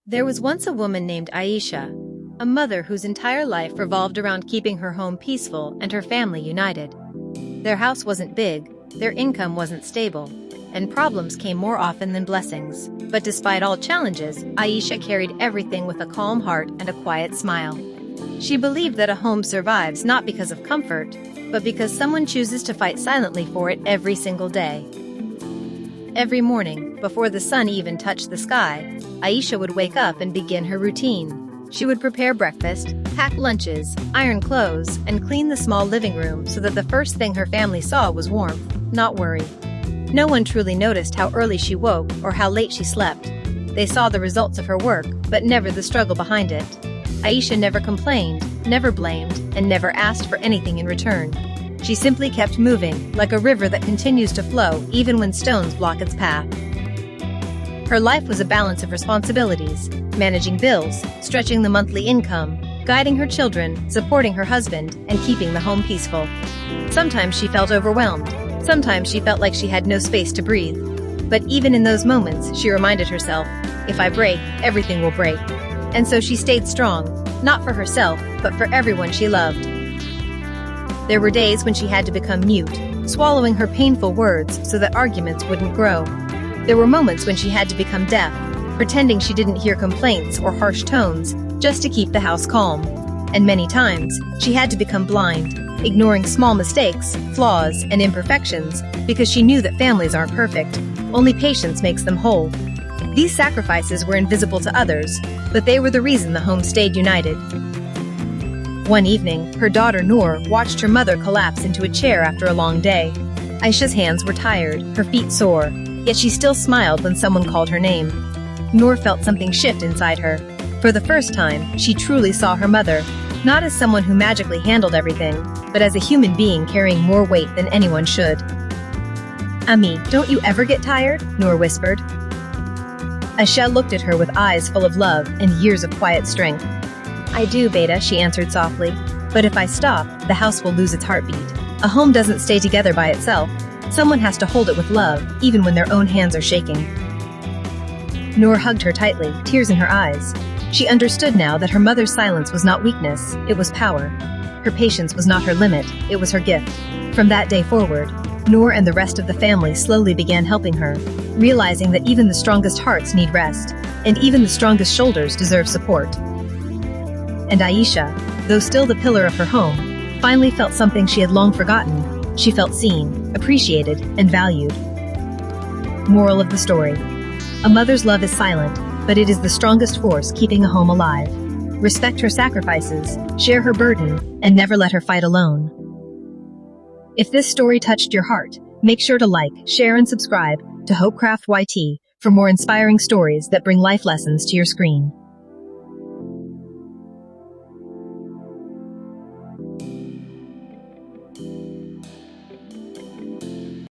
There was once a woman named Ayesha, a mother whose entire life revolved around keeping her home peaceful and her family united. Their house wasn't big, their income wasn't stable, and problems came more often than blessings. But despite all challenges, Ayesha carried everything with a calm heart and a quiet smile. She believed that a home survives not because of comfort, but because someone chooses to fight silently for it every single day. Every morning, before the sun even touched the sky, Ayesha would wake up and begin her routine. She would prepare breakfast, pack lunches, iron clothes, and clean the small living room so that the first thing her family saw was warmth, not worry. No one truly noticed how early she woke or how late she slept. They saw the results of her work, but never the struggle behind it. Ayesha never complained, never blamed, and never asked for anything in return. She simply kept moving, like a river that continues to flow even when stones block its path. Her life was a balance of responsibilities, managing bills, stretching the monthly income, guiding her children, supporting her husband, and keeping the home peaceful. Sometimes she felt overwhelmed. Sometimes she felt like she had no space to breathe. But even in those moments, she reminded herself, if I break, everything will break. And so she stayed strong, not for herself, but for everyone she loved. There were days when she had to become mute, swallowing her painful words so that arguments wouldn't grow. There were moments when she had to become deaf, pretending she didn't hear complaints or harsh tones, just to keep the house calm. And many times, she had to become blind, ignoring small mistakes, flaws, and imperfections, because she knew that families aren't perfect. Only patience makes them whole. These sacrifices were invisible to others, but they were the reason the home stayed united. One evening, her daughter Noor watched her mother collapse into a chair after a long day. Ayesha's hands were tired, her feet sore, yet she still smiled when someone called her name. Noor felt something shift inside her. For the first time, she truly saw her mother, not as someone who magically handled everything, but as a human being carrying more weight than anyone should. "Ami, don't you ever get tired?" Noor whispered. Ayesha looked at her with eyes full of love and years of quiet strength. "I do, Beta," she answered softly. "But if I stop, the house will lose its heartbeat. A home doesn't stay together by itself. Someone has to hold it with love, even when their own hands are shaking." Noor hugged her tightly, tears in her eyes. She understood now that her mother's silence was not weakness, it was power. Her patience was not her limit, it was her gift. From that day forward, Noor and the rest of the family slowly began helping her, realizing that even the strongest hearts need rest, and even the strongest shoulders deserve support. And Ayesha, though still the pillar of her home, finally felt something she had long forgotten. She felt seen, appreciated, and valued. Moral of the story: a mother's love is silent, but it is the strongest force keeping a home alive. Respect her sacrifices, share her burden, and never let her fight alone. If this story touched your heart, make sure to like, share, and subscribe to Hopecraft YT for more inspiring stories that bring life lessons to your screen.